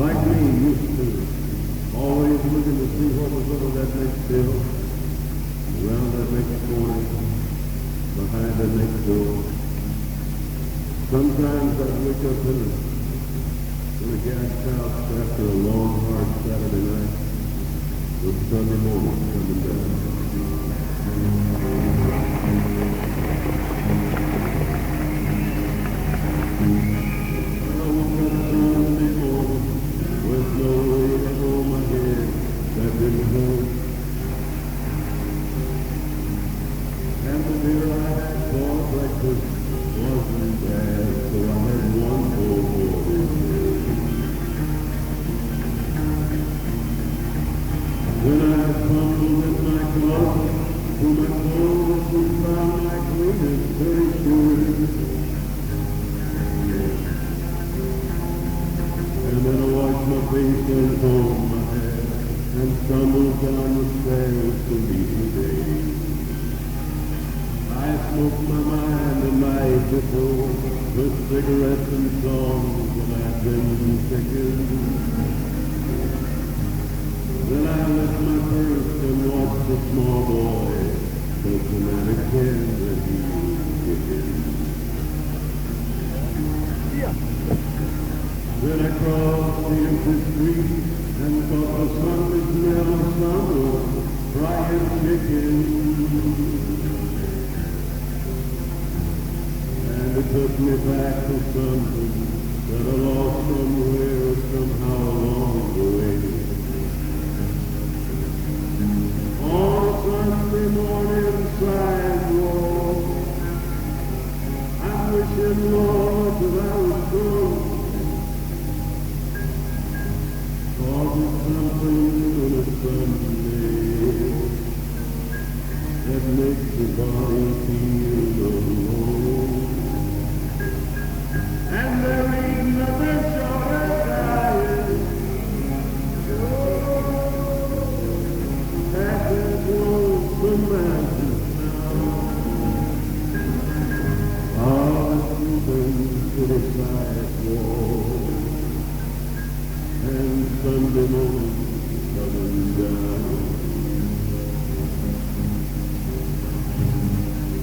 like me, used to, always looking to see what was over that next hill, around that next corner, behind that next door. Sometimes I'd wake up in a gas house after a long, hard Saturday night, with Sunday morning coming down. I woke up Sunday morning with no weight on my head that didn't hurt. And the beer I had for breakfast wasn't bad, so I had one more morning. When I fumbled in my closet for my clothes and found my cleanest dirty shoes. And then I washed my face and combed my hair and stumbled down the stairs to meet the day. I smoked my mind the night before with cigarettes and songs that I'd been picking. Then I lit my first and watched the small boy take the mannequin that he was kicking. Yeah. Then I crossed the empty street and caught the Sunday smell of summer, fried chicken. And it took me back to something that I lost somewhere, somehow along the way. On Sunday morning sidewalk, I'm wishing, Lord, that I was gone. Cause it's something on a Sunday that makes the body feel alone. And there ain't nothing short of dying. The mountains now are moving to the sidewalk, and Sunday morning coming down.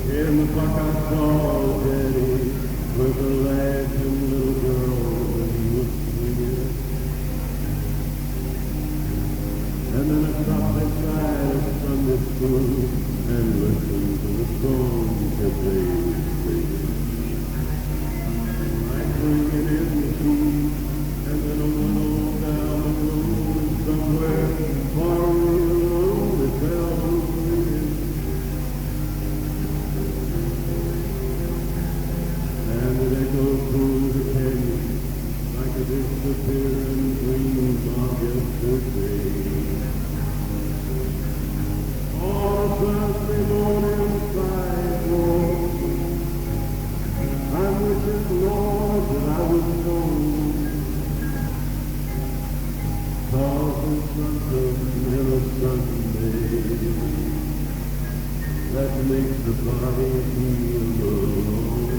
In the park I saw Daddy with a laughing little girl when he was swinging. And then I stopped outside of Sunday school and listened to the songs that they were singing. I swinging in the street, and then I went on down the road somewhere far along the bells were ringing. And it echoed through the canyon like a disappearing dream of yesterday. Sunday morning sidewalk, I'm wishing, Lord, that I was gone. Cause it's something in a Sunday that makes the body feel alone.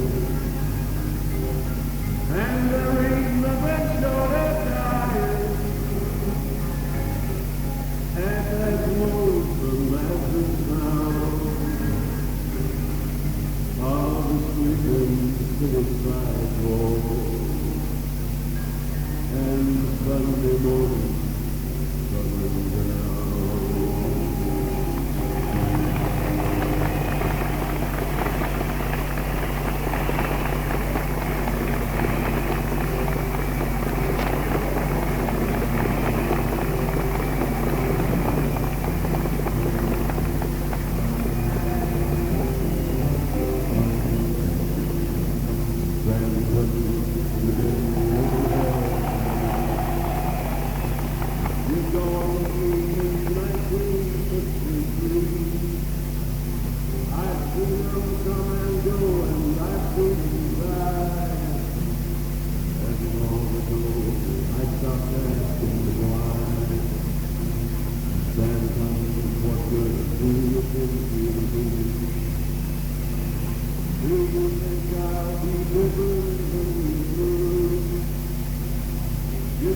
And there ain't nothing short of dying at that lonesome mountain sound of the sleeping to the sidewalk and Sunday morning coming down. You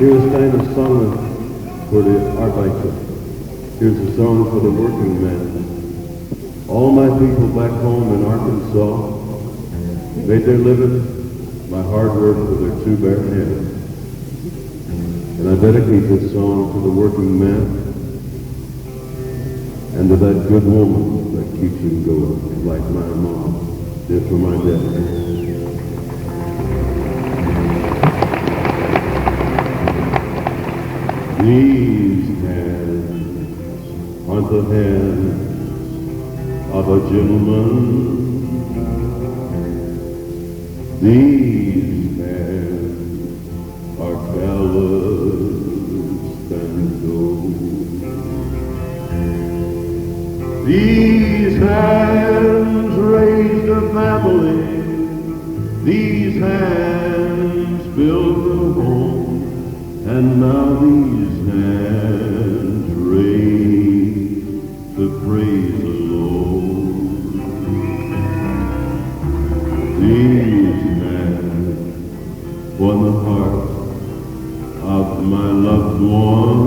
Here's kind of song for the Arbeiter. Here's a song for the working man. All my people back home in Arkansas made their living by hard work with their two bare hands. And I dedicate this song to the working man and to that good woman that keeps him going, like my mom did for my dad. These hands aren't the hands of a gentleman. These hands are calloused and cold. These hands raised a family. These hands built a home. And now these hands raise the praise alone. These hands won the heart of my loved one,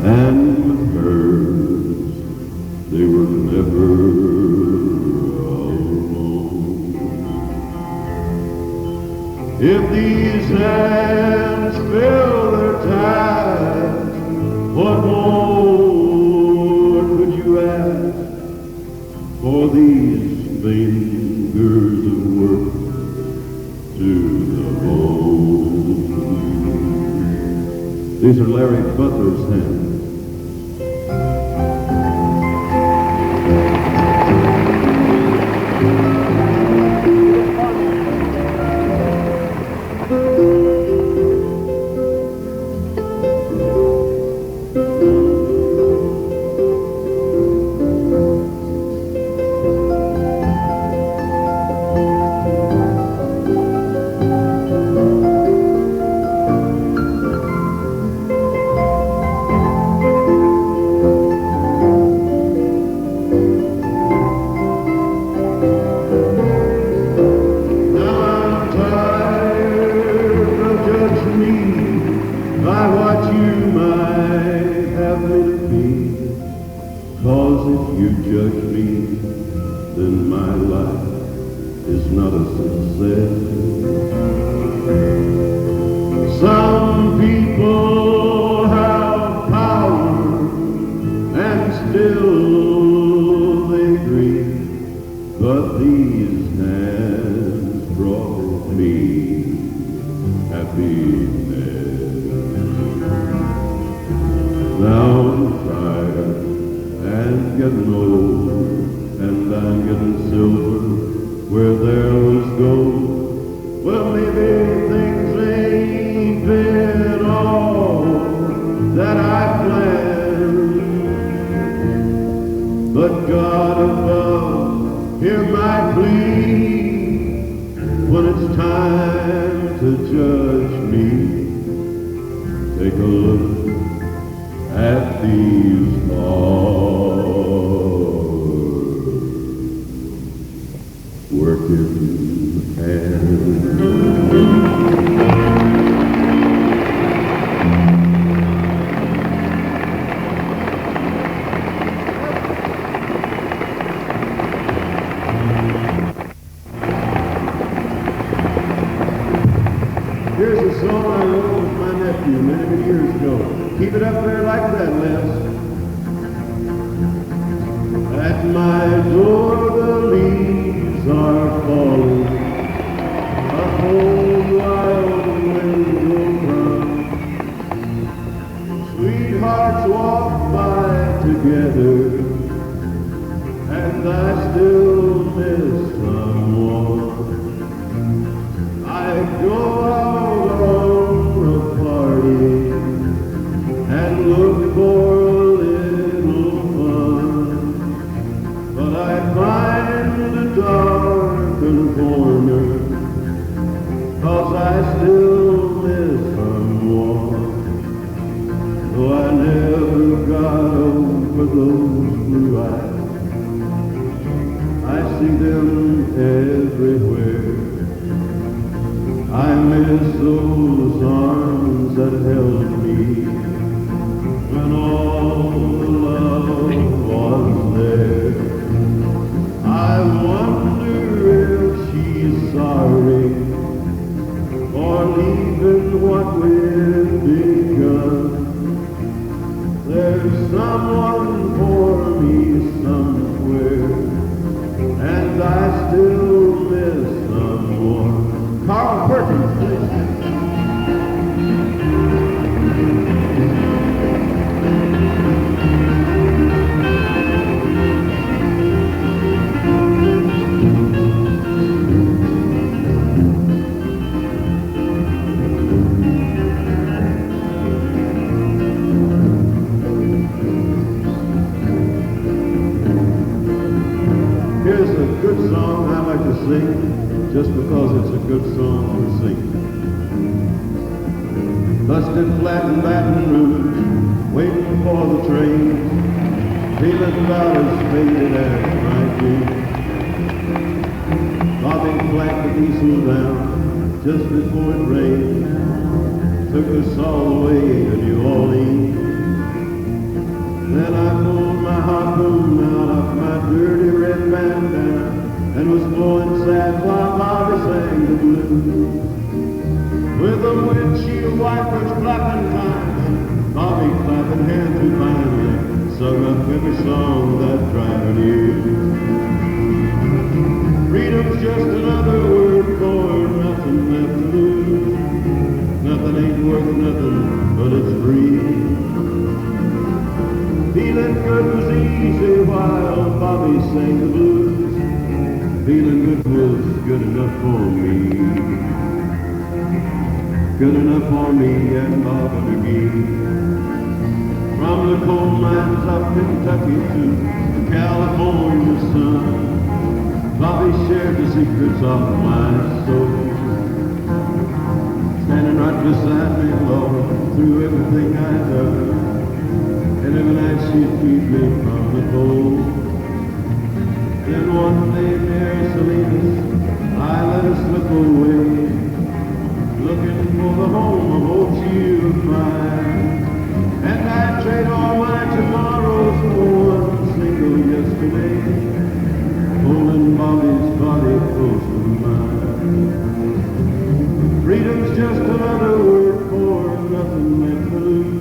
and with hers they were never alone. If these hands fill their ties, what more could you ask? For these fingers of work to the bone. These are Larry Butler's hands. Carl Perkins, please. a good song I like to sing, just because it's a good song to sing. Busted flat in Baton Rouge, waiting for the train, feeling about as faded as might be. Bobby clapped the diesel down just before it rained, took us all the way to New Orleans. Then I pulled my harpoon out of my dirty red bandana and was blowing sad while Bobby sang the blues. With the windshield wipers flapping time, Bobby clapping hands and finally sung up every song that driver knew. Freedom's just another word for nothing left to lose. Nothing ain't worth nothing, but it's free. Feeling good was easy while Bobby sang the blues. Feeling good was good enough for me. Good enough for me and Bobby McGee. From the coal mines of Kentucky to the California sun, Bobby shared the secrets of my soul. Standing right beside me, Lord, through everything I've done. And every night she'd feed me from the cold. Then one day near Salinas, I let her slip away, looking for the home of old you of mine. And I'd trade all my tomorrows for one single yesterday, holding Bobby's body close to mine. Freedom's just another word for nothing left to lose.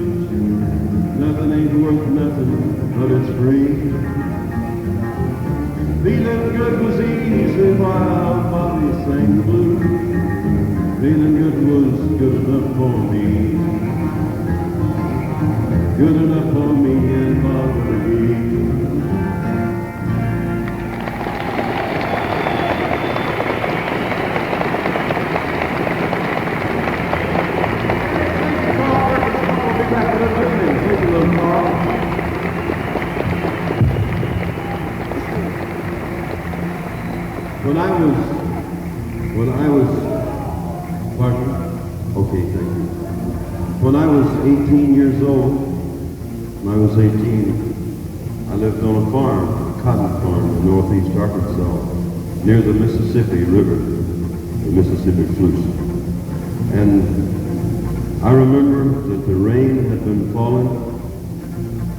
Nothing ain't worth nothing, but it's free. Feeling good was easy while Bobby sang the blues. Feeling good was good enough for me. Good enough for me and Bobby McGee. When I was 18 years old, when I was 18, I lived on a farm, a cotton farm in northeast Arkansas, near the Mississippi River, the Mississippi Sluice. And I remember that the rain had been falling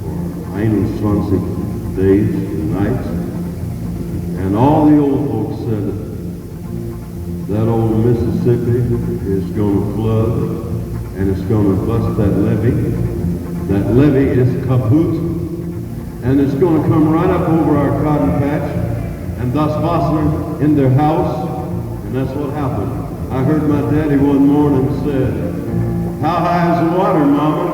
for 21 days and nights, and all the old folks said that old Mississippi is going to flood, and it's going to bust that levee. That levee is kaput, and it's going to come right up over our cotton patch, and thus fasten in their house, and that's what happened. I heard my daddy one morning said, "How high is the water, Mama?"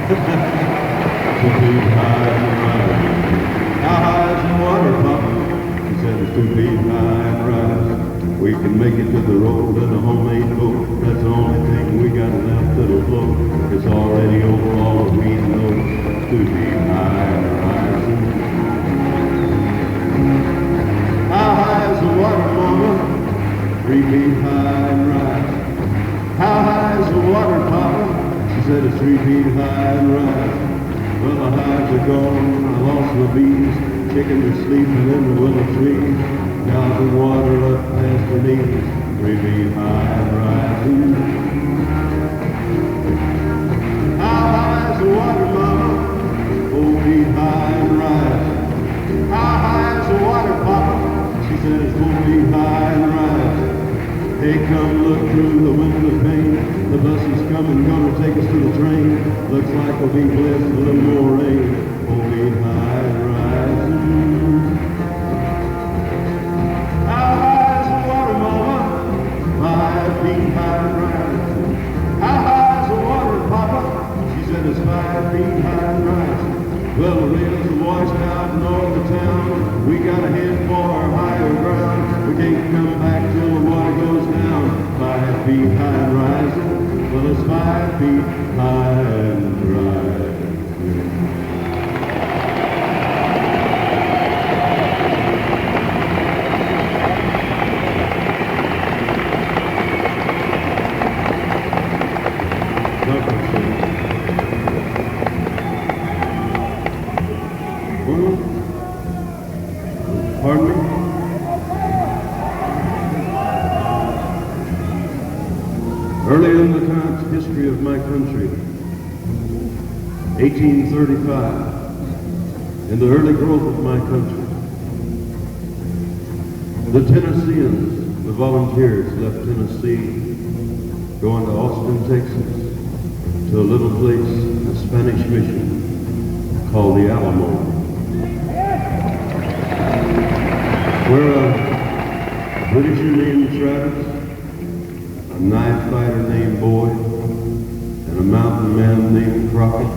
2 feet high and rising. "How high is the water, Papa?" He said, "It's 2 feet high and rising. We can make it to the road in a homemade boat. That's the only thing we got left that'll float. It's already over all the weed notes. 2 feet high and rising." How high is the water, Mama? 3 feet high and rising. How high is the water, Papa? She said it's 3 feet high and rising. Well, the hives are gone. I lost the bees. Chickens are sleeping in the willow trees. Gouging water up past her knees. 3 feet high and rising. How high is the water, Mama? 4 feet high and rising. How high is the water, Papa? She said it's 4 feet high and rising. Hey, come look through the window pane. The bus is coming, gonna take us to the train. Looks like we'll be blessed with a little more rain. 4 feet high and rising. How high is the water, Mama? 5 feet high and rising. How high is the water, Papa? She said it's 5 feet high and rising. Well, the rails are washed out north of town. We gotta head for higher ground. We can't come back till the water goes down. 5 feet high and rising. Well, it's 5 feet high and rising. Pardon me? Early in the history of my country, 1835, in the early growth of my country, the Tennesseans, the volunteers, left Tennessee, going to Austin, Texas, to a little place, a Spanish mission called the Alamo, where a Britisher named Travis, a knife fighter named Boyd, and a mountain man named Crockett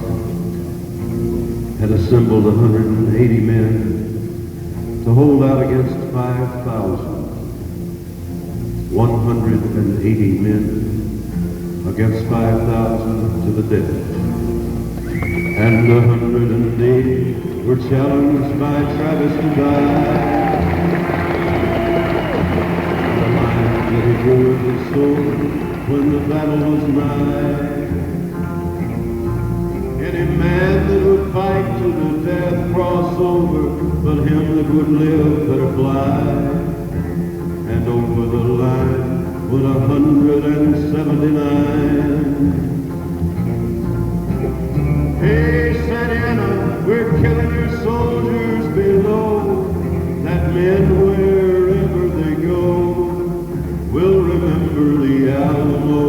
had assembled 180 men to hold out against 5,000. 180 men against 5,000 to the death. And 180 were challenged by Travis to die. The line that he drew with his sword when the battle was nigh. Any man that would fight to the death cross over, but him that would live better fly. And over the line went 179. Hey, Santa Ana, we're killing your soldiers below. That men, wherever they go, will remember the Alamo.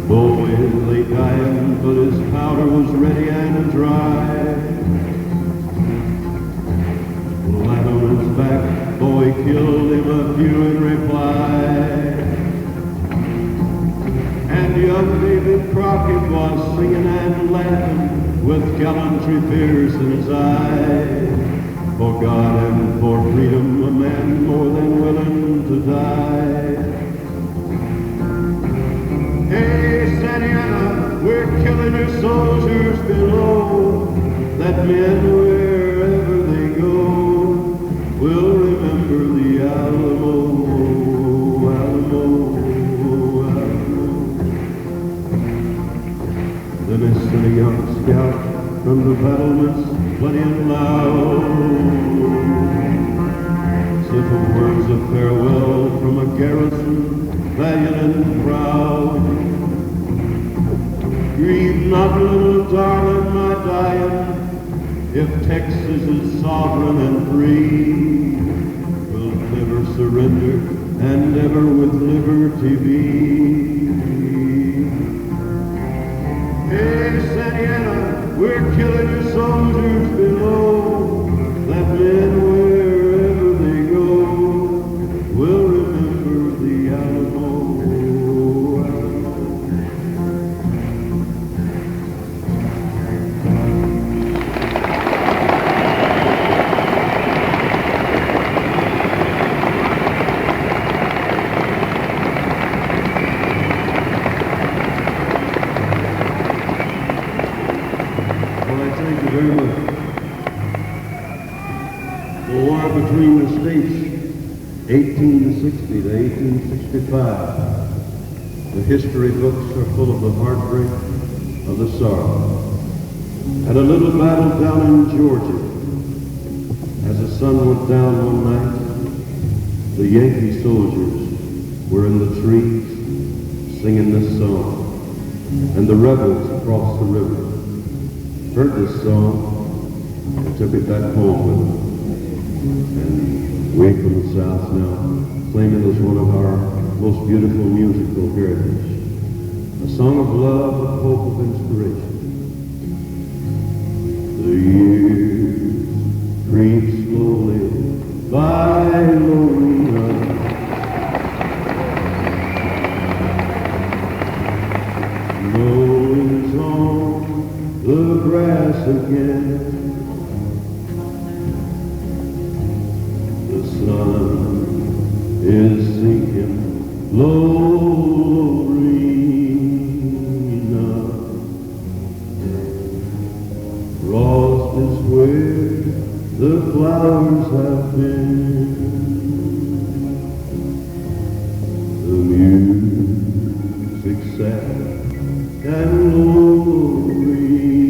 Boyd lay dying, but his powder was ready and dry. Flat on his back, Boyd killed him a few in reply. And young David Crockett was singing and laughing with gallantry fierce in his eye. For God and for freedom, a man more than willing to die. Hey, Santa Ana, we're killing your soldiers below. That men, wherever they go, will remember the Alamo, Alamo, Alamo. Then they sent a young scout from the battlements, bloody and loud. Simple words of farewell from a garrison, valiant and proud. Grieve not, little darling, my dying, if Texas is sovereign and free. We'll never surrender and ever with liberty be. Hey, Santa Ana, we're killing your soldiers below. That men, wherever they go, will remember the Alamo. The war between the states, 1860 to 1865. The history books are full of the heartbreak, of the sorrow. At a little battle down in Georgia, as the sun went down one night, the Yankee soldiers were in the trees singing this song, and the rebels across the river heard this song and took it back home with them. And we from the South now claim it as one of our most beautiful musical heritage. A song of love, of hope, of inspiration. The years creep slowly by, Lorena. Mowing's on the grass again. The sun is sinking low, Lorena. Frost is where the flowers have been. The music sad and lonely.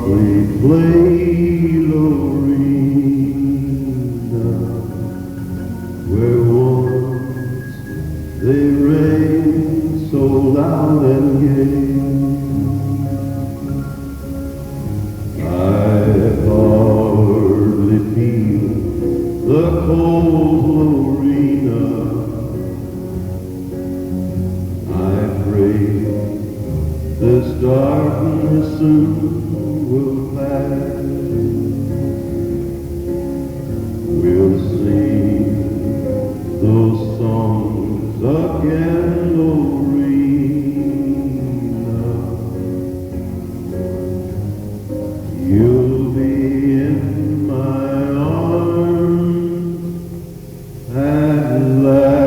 softly play Lorena, where once they rang so loud and gay. I hardly feel the cold Lorena. I pray this darkness soon will pass. We'll sing those songs again, Lorena. You'll be in my arms at last.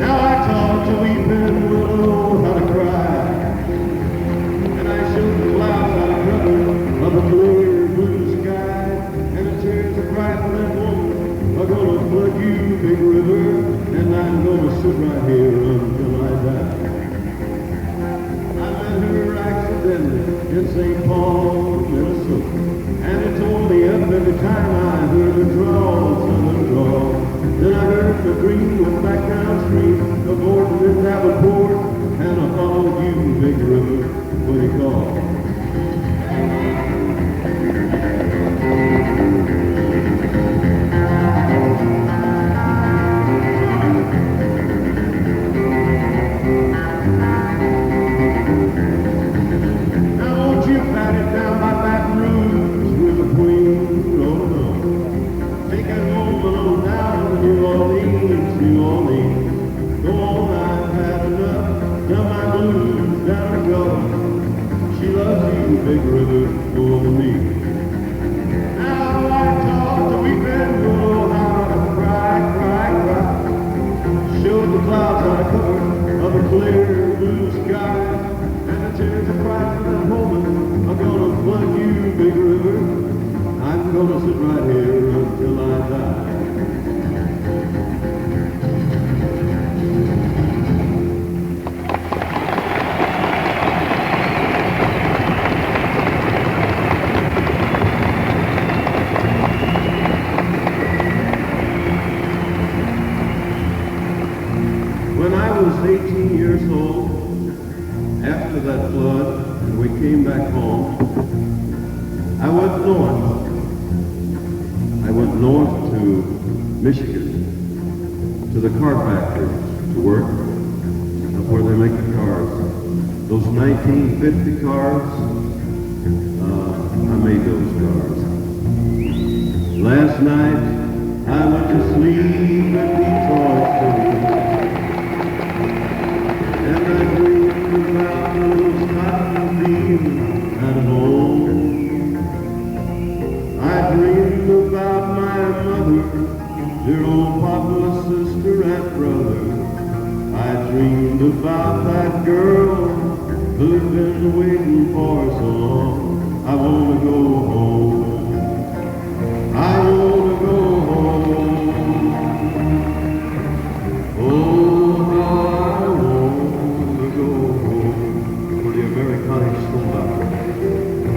Now I taught the weeping willow how to cry, and I showed the clouds how to cover of a clear blue sky, and the tears of cry for that woman are gonna flood you, big river, and I'm gonna sit right here until I die. I met her accidentally in St. Paul, Minnesota, and it tore me up every time I heard her draw, southern draw. Then I heard the green went back downstream, the Dortmund and Davenport, and I followed you, big river, when he called. Now won't you pat it down by Baton Rouge with the Queen rolling on? Take it home alone down to New Orleans, New Orleans. Go on, I've had enough. Now my blues down the gully. She loves you, big river, more than me. Now I talk to weeping willow how to cry, cry, cry. Showed the clouds how to cover of a clear blue sky, and the tears of pride for that woman are gonna flood you, big river. I'm gonna sit right here until I die. When I was 18 years old, after that flood, and we came back home, I went north. I went north to Michigan, to the car factories to work, where they make the cars. Those 1950 cars, I made those cars. Last night, I went to sleep in Detroit City. And I dreamed about those cotton fields at home. I dreamed about my mother, dear old papa, sister, and brother. I dreamed about that girl who'd been waiting for so long. I wanna go home. I wanna go home. Oh, how I wanna go home. For the Americanic Stone.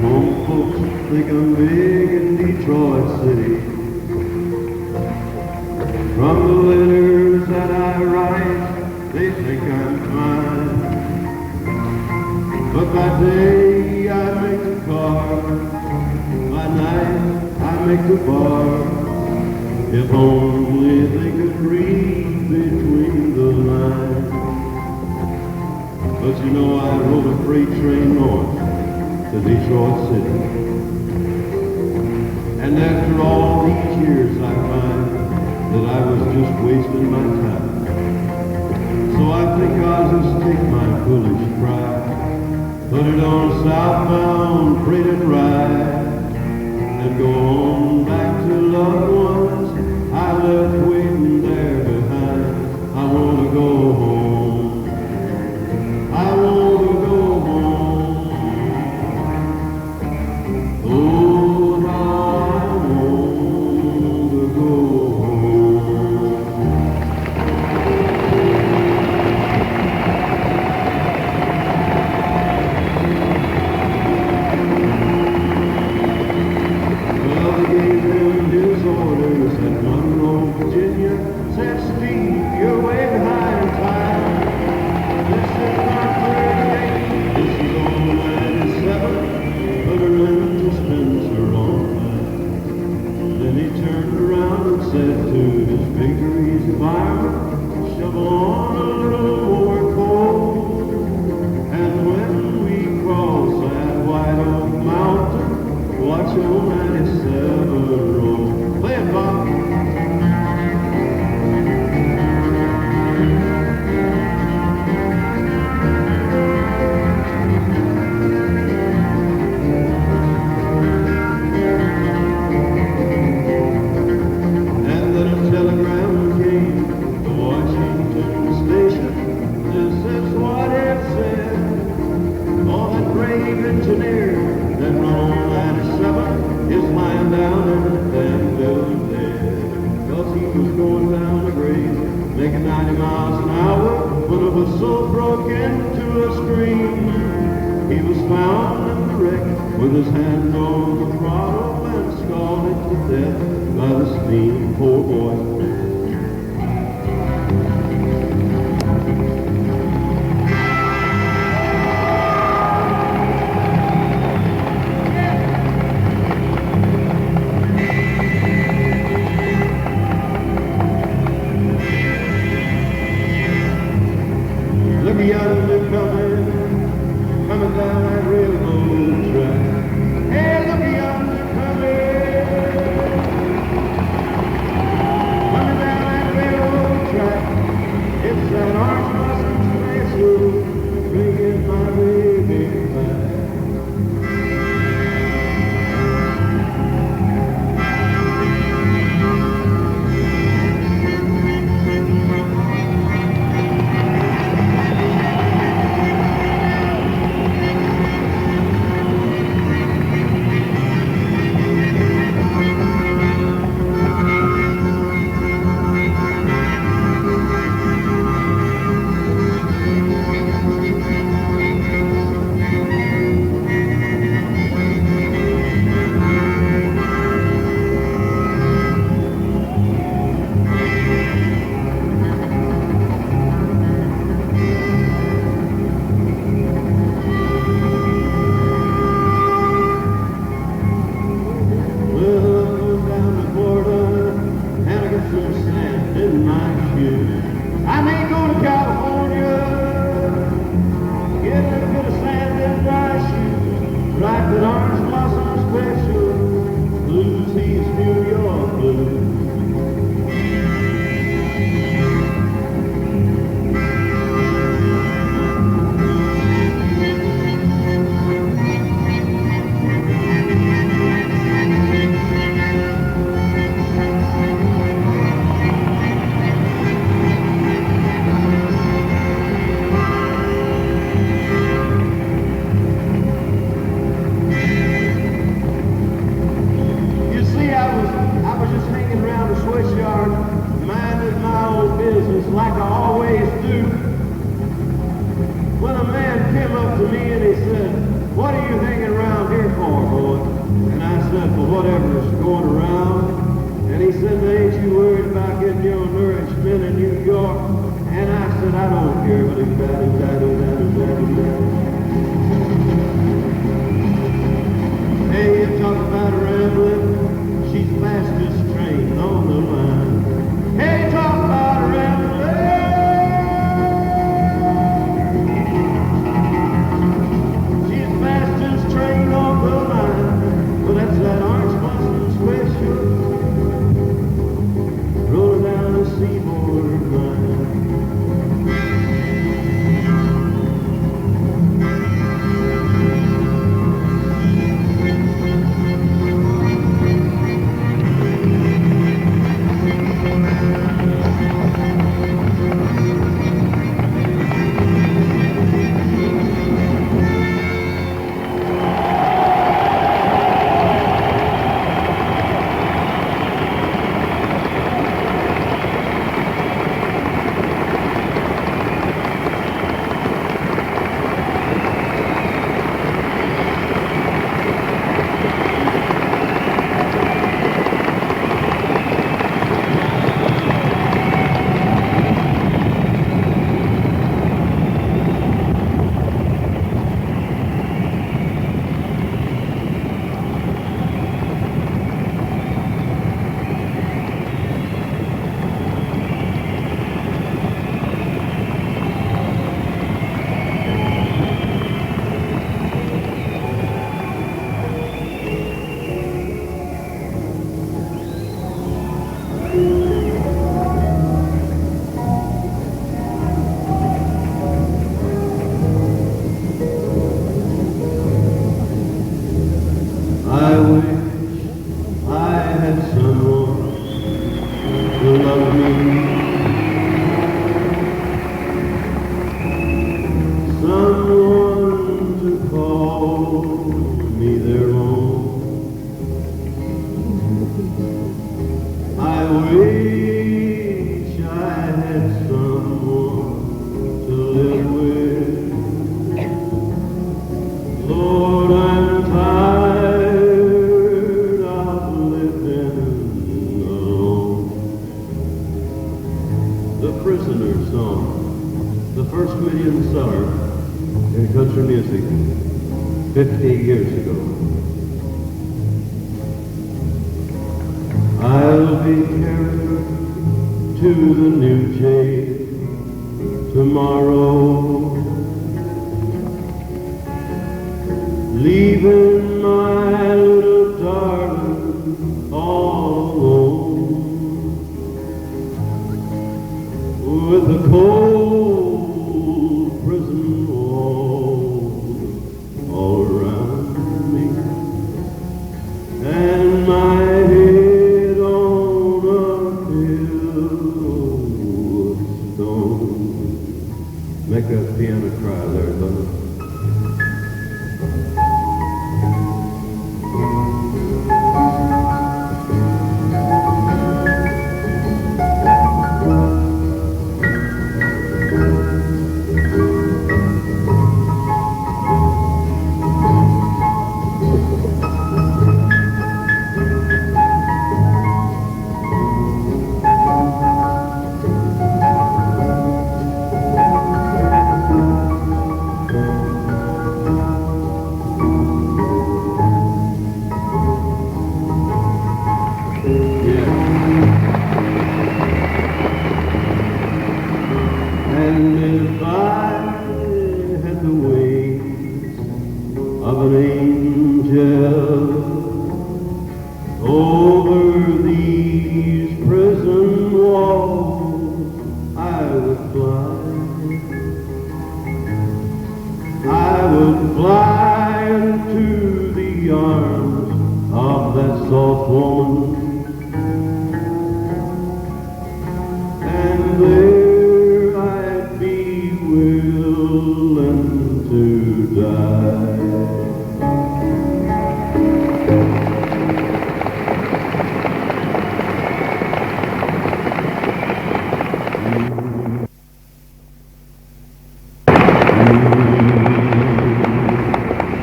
Home folks think I'm big in Detroit City. From the letters that I write, they think I'm fine. But by day I make the car, by night I make the bar. If only they could read between the lines. But you know I rode a freight train north to Detroit City. And after all these years I find that I was just wasting my time. So I think I'll just take my foolish pride, put it on southbound freighted ride, and go on back to loved ones I left waiting there behind. I wanna go home. I wanna go home. watch old 97 roll. Play it, Bob. And then a telegram came to Washington Station. This is what it said. Oh, that brave engineer that run on 97 is lying down in the Danville dead. 'Cause he was going down the grade, making 90 miles an hour, when a whistle broke into a scream. He was found in the wreck with his hand on the throttle and scalded to death by the steam. Poor boy. Look yonder coming down that railroad track. Hey, look yonder coming down that railroad track. It's that orange blossom special, bringing my baby back. I wish I had someone to love me, someone to call me their own. I wish I had someone to live with. Lord, I'm tired of living alone. The Prisoner song, the first million seller in country music 50 years ago. I'll be carried to the new jail tomorrow, leaving my little darling all alone, with the cold prison walls all around me, and my head on a pillow of stone. Make a piano cry there, Butler.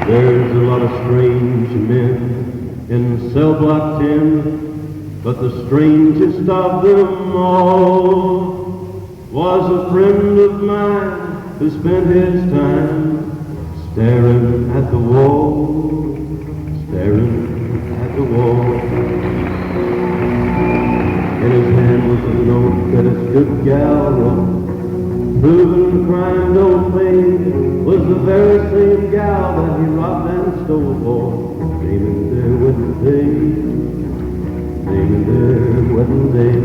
There's a lot of strange men in cell block 10, but the strangest of them all was a friend of mine who spent his time staring at the wall, staring at the wall. In his hand was a note that his good gal wrote, proving the crime don't pay, was the very same gal that he robbed and stole for, naming their wedding day, naming their wedding day.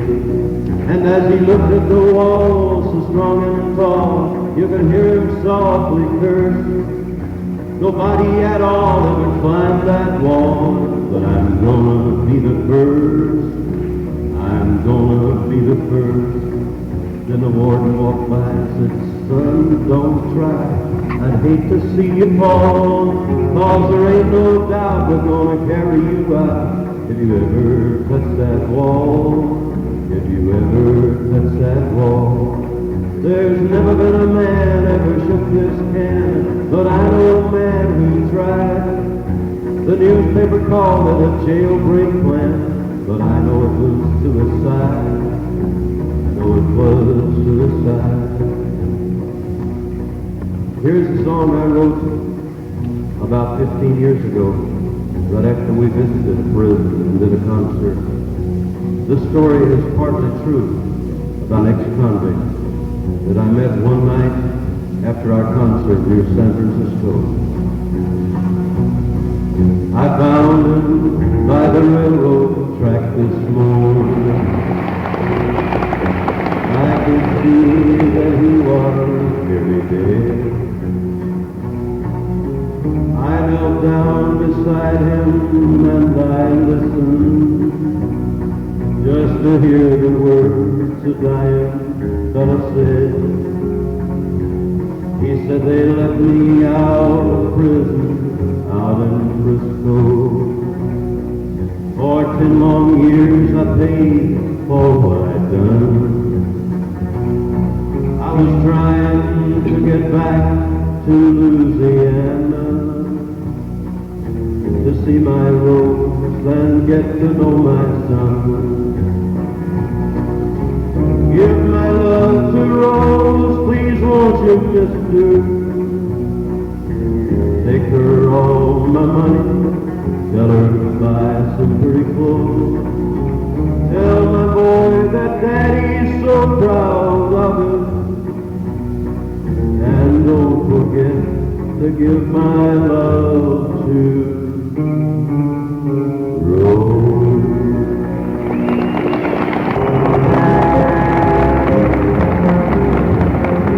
And as he looked at the wall, so strong and tall, you could hear him softly curse. Nobody at all ever climbed that wall, but I'm gonna be the first. I'm gonna be the first. Then the warden walked by and said, son, don't try. I'd hate to see you fall, 'cause there ain't no doubt we're gonna carry you out if you ever touch that wall, if you ever touch that wall. There's never been a man ever shook this can, but I know a man who tried. The newspaper called it a jailbreak plan, but I know it was suicide. It was suicide. Here's a song I wrote about 15 years ago, right after we visited a prison and did a concert. This story is partly true about ex-convicts that I met one night after our concert near San Francisco. I found him by the railroad track this morning. I could see that he was nearly dead. I knelt down beside beside him and I listened just to hear the words a dying fella said. He said they let me out of prison out in Frisco. For 10 long years I paid for what I'd done. I was trying to get back to Louisiana to see my Rose and get to know my son. Give my love to Rose, please won't you, mister? Take her all my money, tell her to buy some pretty clothes. Tell my boy that daddy's so proud of him. And don't forget to give my love to Rose.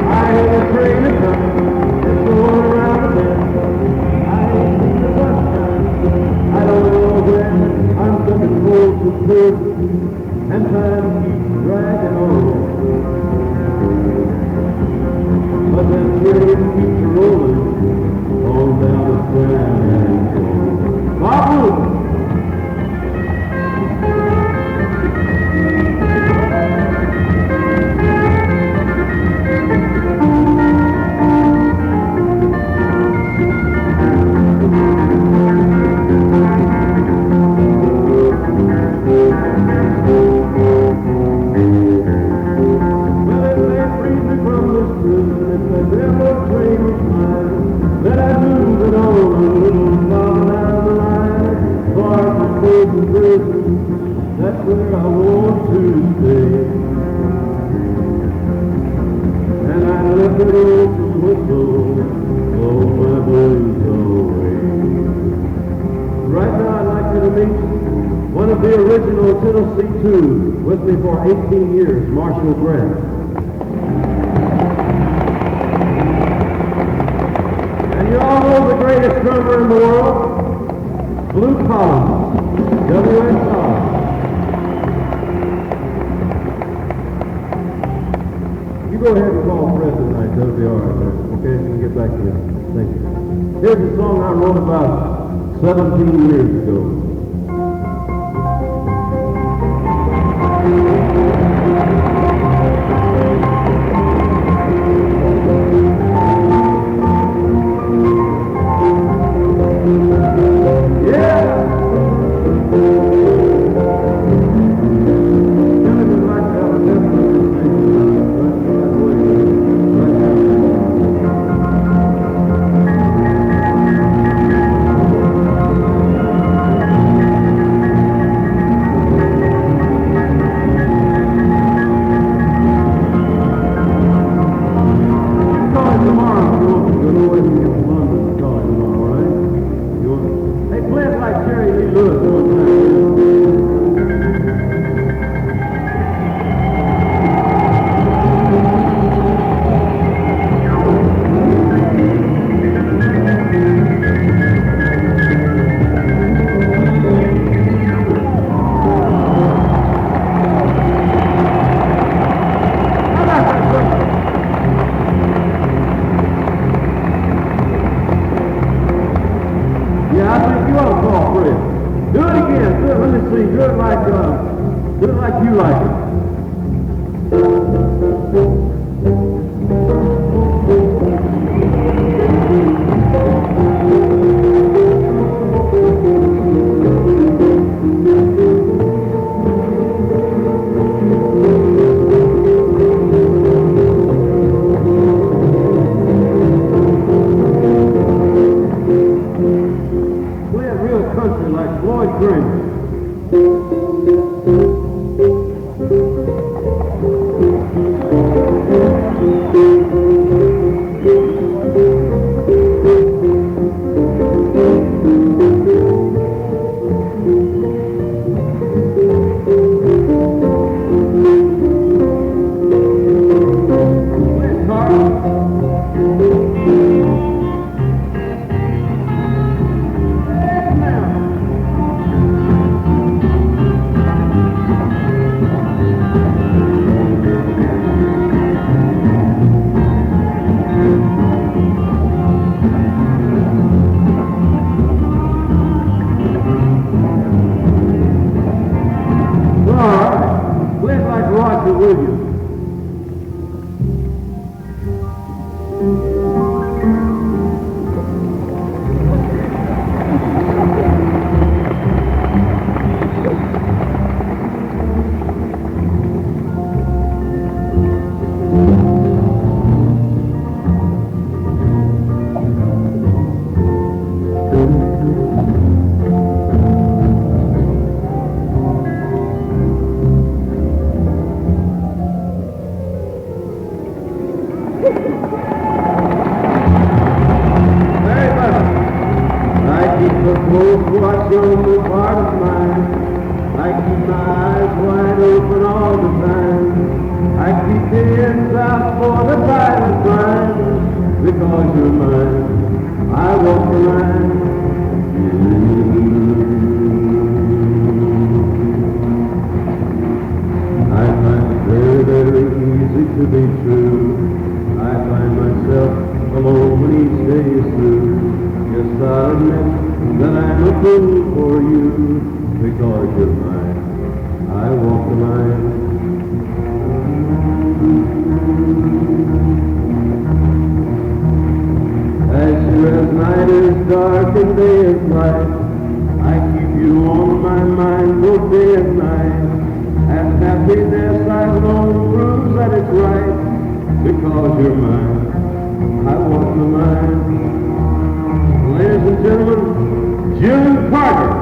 I hear the train is coming, it's going around the bend. I ain't seen the bus time, I don't know when. I'm looking forward to prison, and time keeps dragging on. But that train keeps rolling on down the Grand. Babu! That's where I want to stay. And I left it open whistle, blow my blues away. Right now I'd like you to meet one of the original Tennessee Two, with me for 18 years, Marshall Grant. And you all know the greatest drummer in the world, Blue Collins, WSR. You go ahead and call Fred tonight, that'll be all right, okay? We can get back to you. Thank you. Here's a song I wrote about 17 years ago. watch over part of mine. I keep my eyes wide open all the time. I keep the ends out for the silent grind. Because you're mine, I walk the line. I find it very, very easy to be true. I find myself alone when each day is through. Yes, I'll admit that I'm a fool for you. Because you're mine, I walk the line. As sure as night is dark and day is light, I keep you on my mind both day and night. And happiness I've known proves that it's right. Because you're mine, I walk the line. Ladies and gentlemen, June Carter.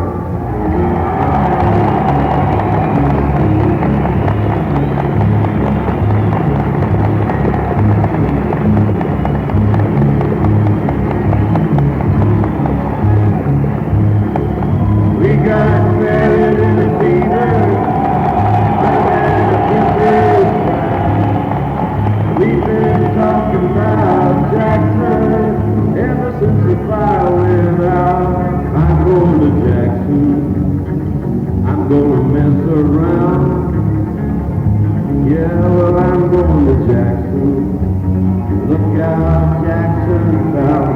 We got married in a theater. We've been talking about Jackson ever since the fire went out. I'm going to Jackson. I'm going to mess around. Yeah, well, I'm going to Jackson. Look out, Jackson town.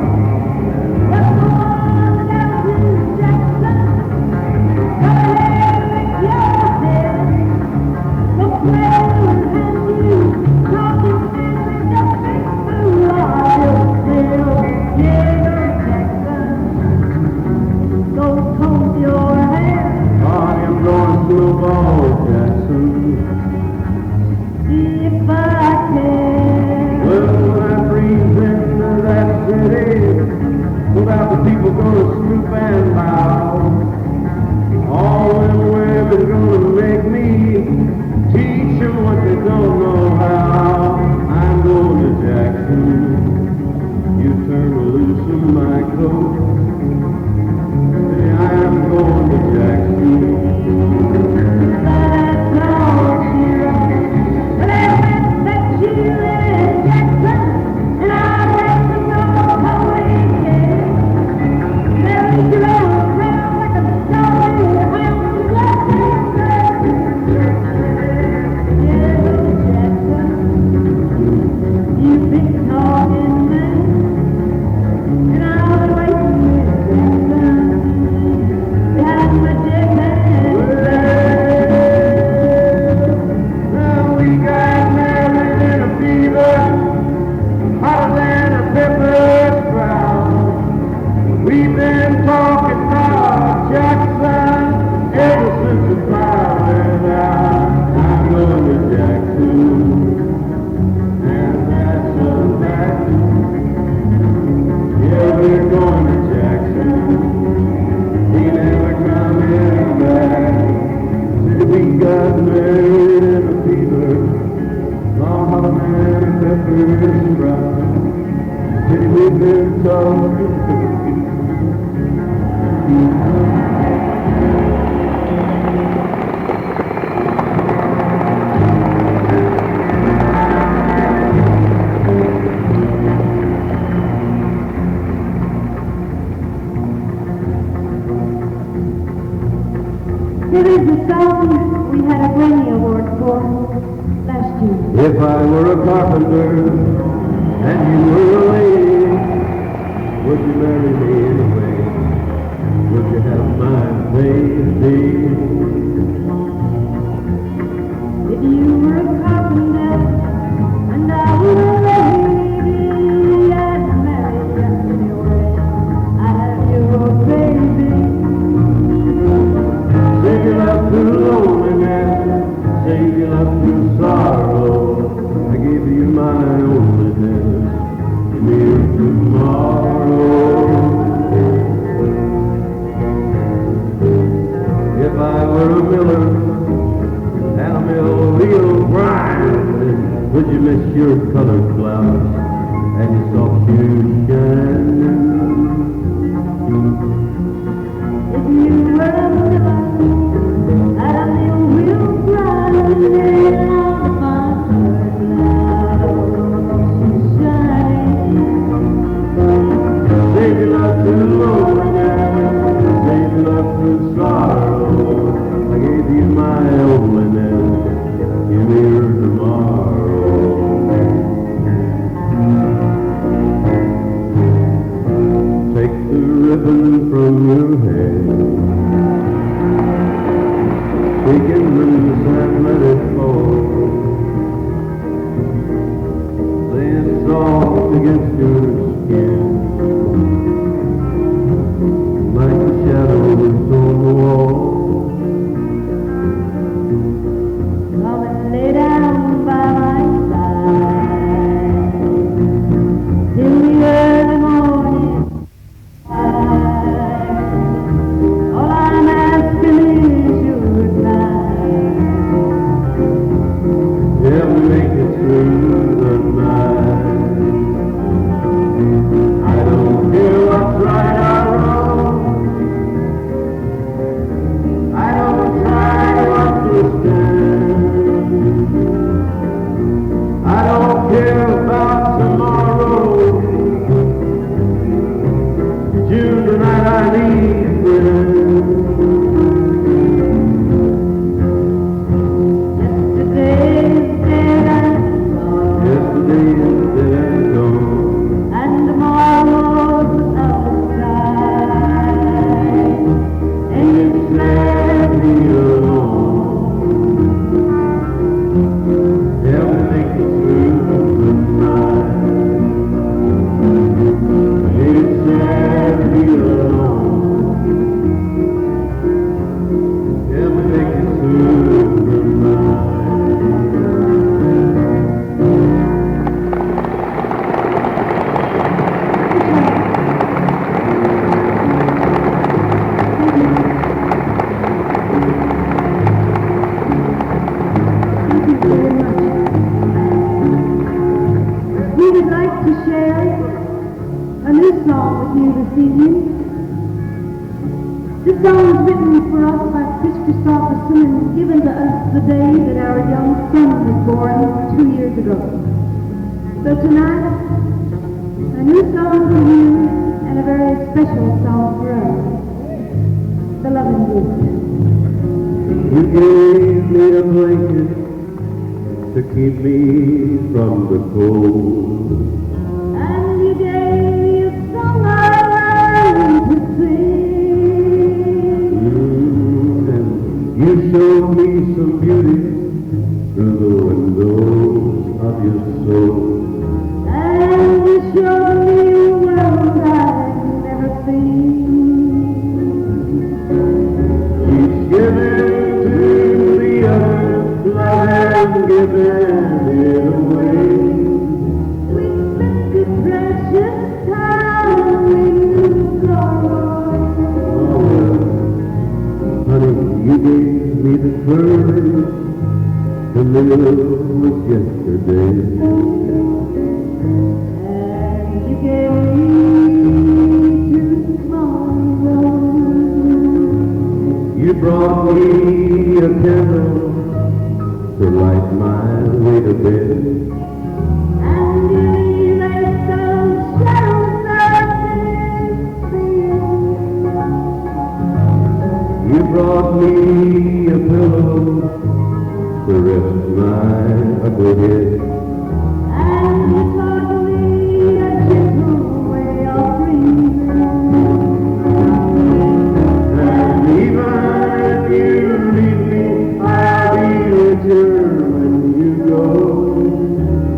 People gonna stoop and bow. All them women gonna make me teach them what they don't know how. I'm going to Jackson. You turn loose in my coat. Say I'm going to Jackson. That's all she wrote. But I went that she lived in Jackson, and I went to know how we came. We've been talking about Jackson ever since the fire went out. I'm going to Jackson, and that's a fact. Yeah, we're going to Jackson. We never coming back. Said we got married in a fever. Long hot man and peppers fried. Said we've been talking. There is a song we had a Grammy Award for last year. If I were a carpenter and you were a lady, would you marry me anyway? Would you have my baby? If you were a carpenter and I were a lady, I'd marry you anyway. I'd have your baby. Save your love through loneliness, save your love through sorrow. I give you my loneliness, give me tomorrow. If I were a This song was written for us by Chris Christopherson and given to us the day that our young son was born 2 years ago. So tonight, a new song for you and a very special song for us. The Loving Gift. You gave me a blanket to keep me from the cold. And you gave me a song I learned to sing. And you showed me some beauty through the windows of your soul. And you showed me a world I'd never seen. Each given to the other, love and given it away. We spent the precious time we knew God. Honey, you gave me the courage to live with yesterday. And you gave me tomorrow. You brought me a candle to light my way to bed. And you erased those shadows I didn't feel. You brought me a pillow to rest my ugly head. And you taught me a gentle way of breathing. And even if you leave me, I'll be richer when you go.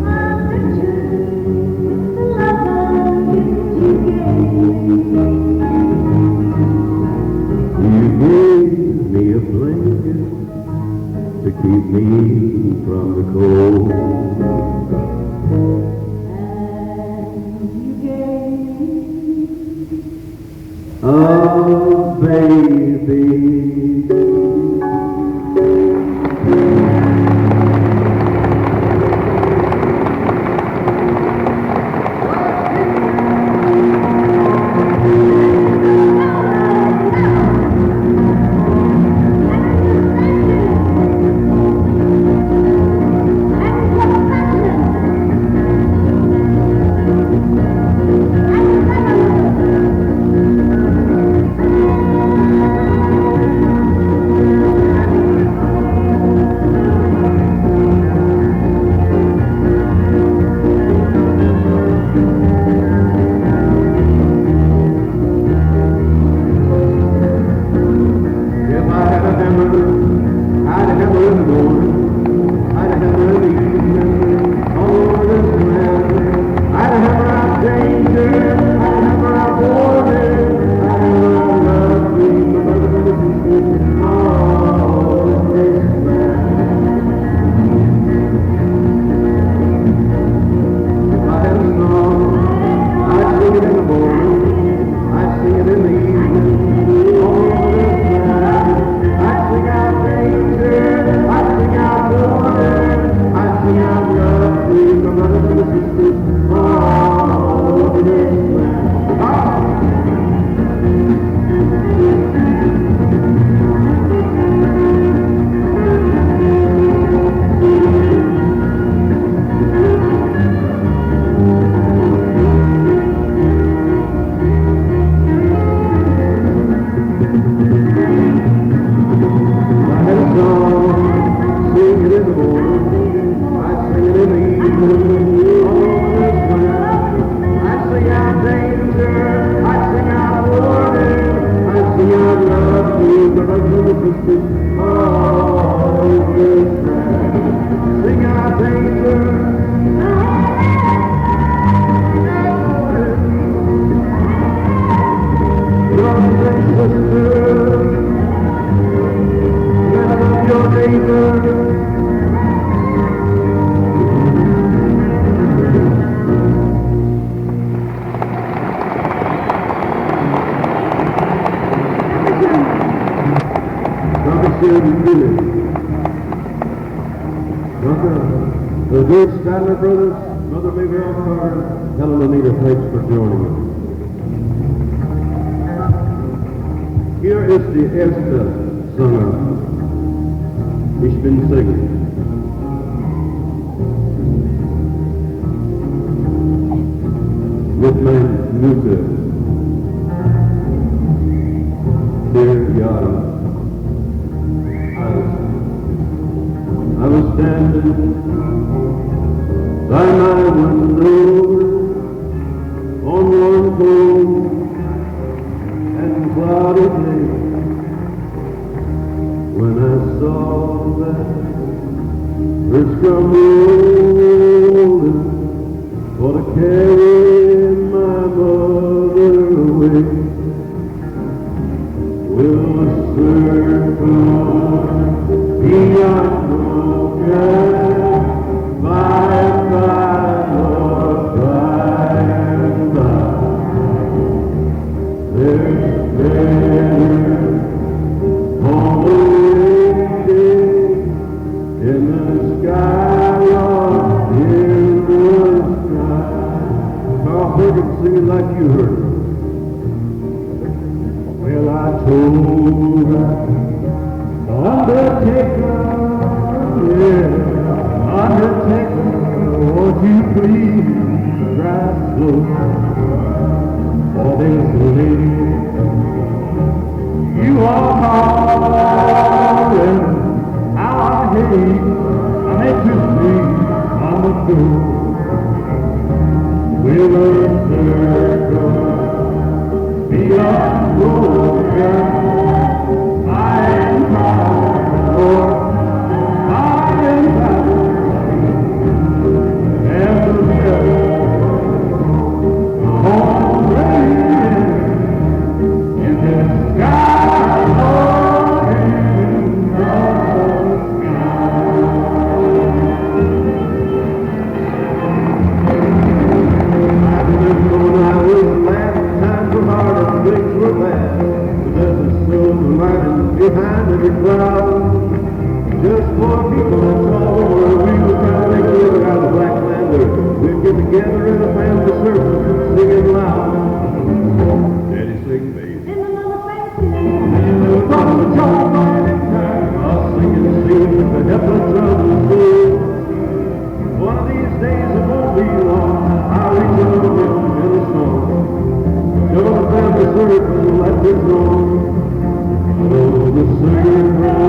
I'm richer the love gift you gave. You gave me a blanket to keep me from the cold. And you gave Oh, baby. The good Stanley brothers, Mother Maybelle Carter, Helen Anita, thanks for joining us. Hier ist die erste Sänger. Ich bin Sänger. Mit meiner Mutter. 4 Jahre alt. I was standing by my window on one cold and cloudy day when I saw that first come rolling for to carry my mother away. Will the circle be unbroken by and by, Lord, by and by? There's better on the way in the sky, Lord, in the sky. Carl Perkins singing like you heard. Well, I told her, Undertaker, yeah, Undertaker, won't you please drive slow for this lady you are calling. How I hate to see I'm a fool. Will a circle be unbroken? I am proud, Lord, I am proud. And the home rain in the sky, Lord, in the sky. I was laughing, times were hard and things were bad. There's a silver lining behind every cloud. Just for people, that's all the world. We were trying to make a living out of Black Lander. We'd get together in a family circle, singing loud. Daddy sing, baby. In the little faces. In the bottom of the morning time, I'll sing and sing to help the trouble soul. One of these days it won't be long. I'll reach out the rhythm in a song. Show the family circle, let it go. Oh, the circle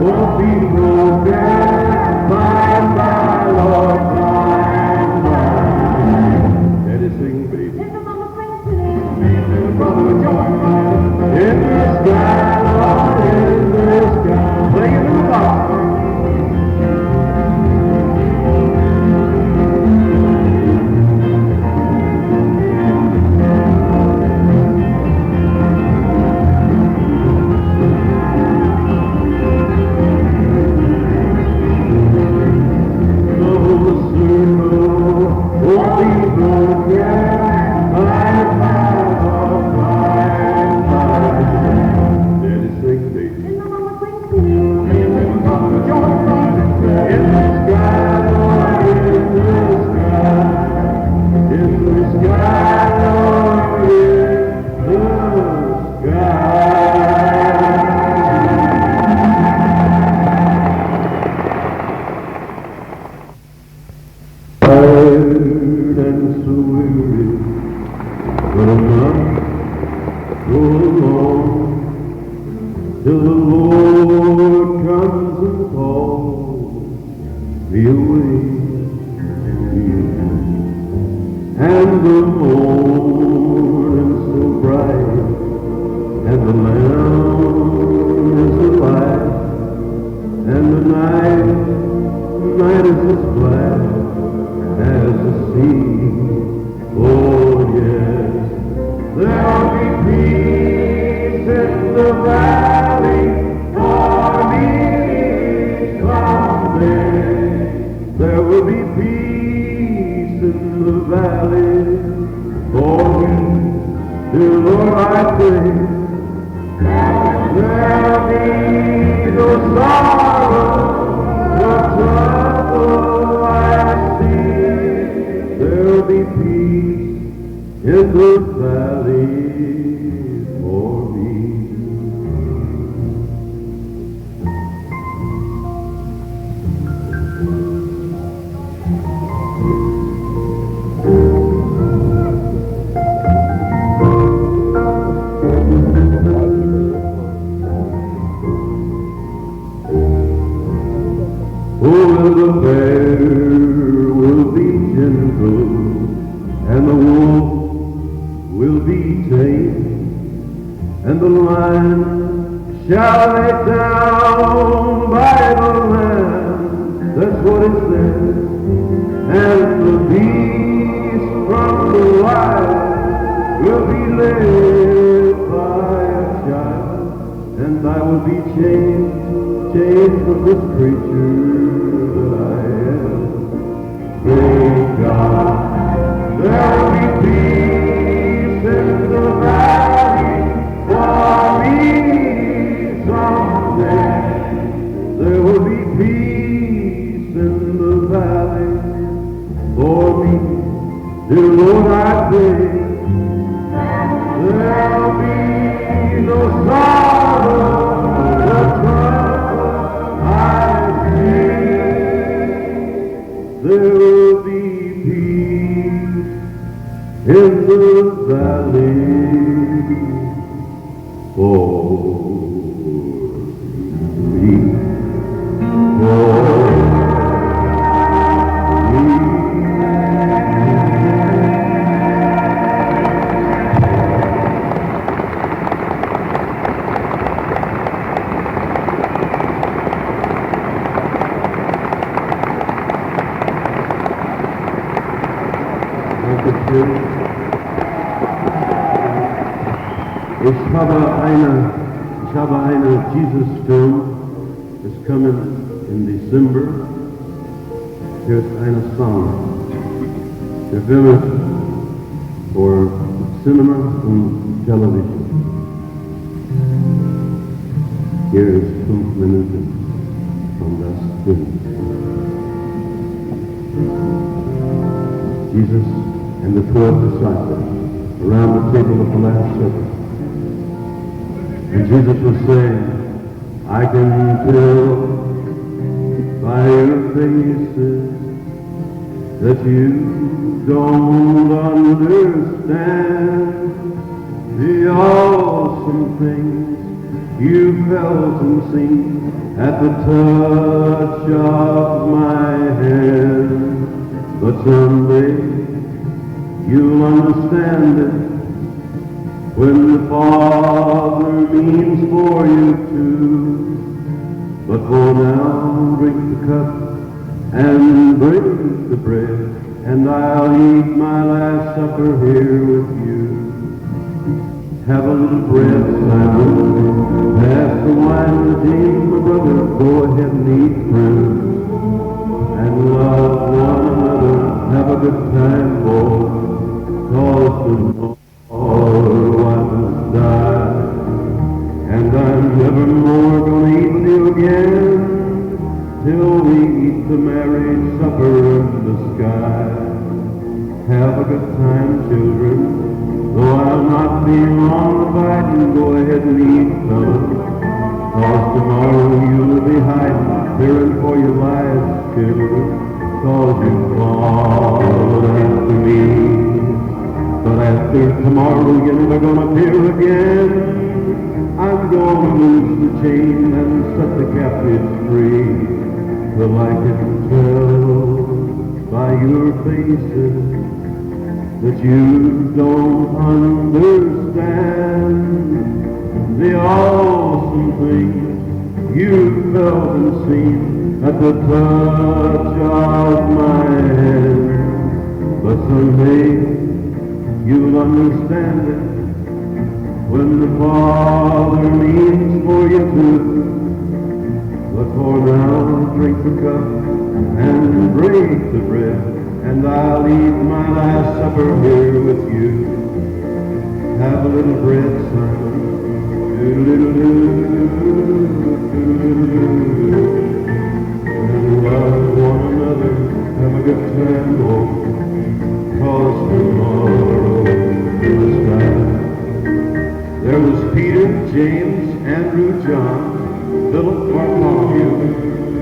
won't be broken. By and by, Lord, by and by. Daddy sing, baby. In the little faces. In the sky, Lord, in the sky. Play it in the box. Till the Lord comes and calls me away, and the morning's so bright, and the lamp is alight, and the night is as black as the sea. Oh yes, there'll be peace in the valley for me someday. There will be peace in the valley for me, dear Lord, I pray. There'll be no sorrow, no trouble I see. There'll be peace in the valley for me. shall lay down by the land. That's what it says. And the beast from the wild will be led by a child. And I will be changed from this creature that I am. Praise God, there will be peace in the valley for me someday. There will be peace in the valley for me. Dear Lord, I pray there will be no sorrow, no trouble I see. There will be peace in the valley for me. Ich habe eine Jesus-Film, is coming in December. Here's eine Song. Der Film ist for cinema and television. Here is 5 Minuten from das Film. Jesus and the 12 disciples around the table of the Last Supper. And Jesus was saying, I can tell by your faces that you don't understand the awesome things you felt and seen at the touch of my hand. But someday you'll understand it when the Father means for you to. But for now, drink the cup and break the bread, and I'll eat my last supper here with you. Have a little bread, Simon. Pass the wine to James, my brother. Go ahead and eat, friends, and love one another. Have a good time, boys, 'cause tomorrow die, and I'm never more gonna eat you again till we eat the marriage supper in the sky. Have a good time, children, though I'll not be long abiding. Go ahead and eat, fellas, 'cause tomorrow you'll be hiding, fearing for your lives, children, 'cause you followed after me. But after tomorrow you're never gonna appear again. I'm gonna loose the chain and set the captives free, till I can tell by your faces that you don't understand the awesome things you felt and seen at the touch of my hand. But someday you'll understand it when the Father means for you to. But for now, drink the cup and break the bread, and I'll eat my last supper here with you. Have a little bread, Simon. And love one another. Have a good time, oh, 'cause tomorrow is time. There was Peter, James, Andrew, John, Philip, Bartholomew,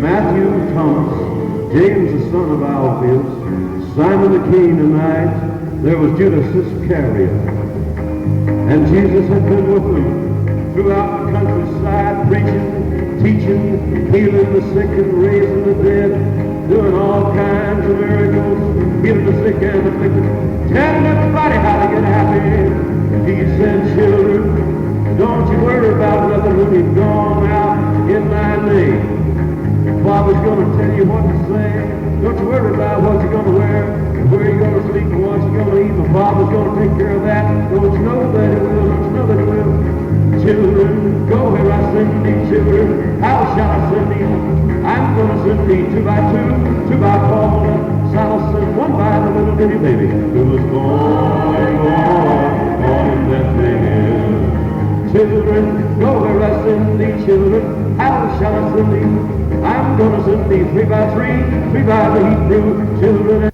Matthew, Thomas, James the son of Alphaeus, Simon the Canaanite. There was Judas Iscariot. And Jesus had been with them throughout the countryside, preaching, teaching, healing the sick and raising the dead, doing all kinds of miracles, healing the sick and afflicted, telling everybody how to get happy. He said, children, Don't you worry about nothing when you've gone out in my name. Father's gonna tell you what to say. Don't you worry about what you're gonna wear, and where you're gonna sleep, and what you're gonna eat. My father's gonna take care of that. Don't you know that he will? Don't you know that he will? Children, go where I send thee, children. How shall I send thee? I'm gonna send thee 2 by 2, 2 by 4, and I'll send 1 by the little bitty baby who was born in Bethlehem. Children, go where I send thee, children. How shall I send thee? I'm gonna send thee 3 by 3, 3 by the Hebrew children.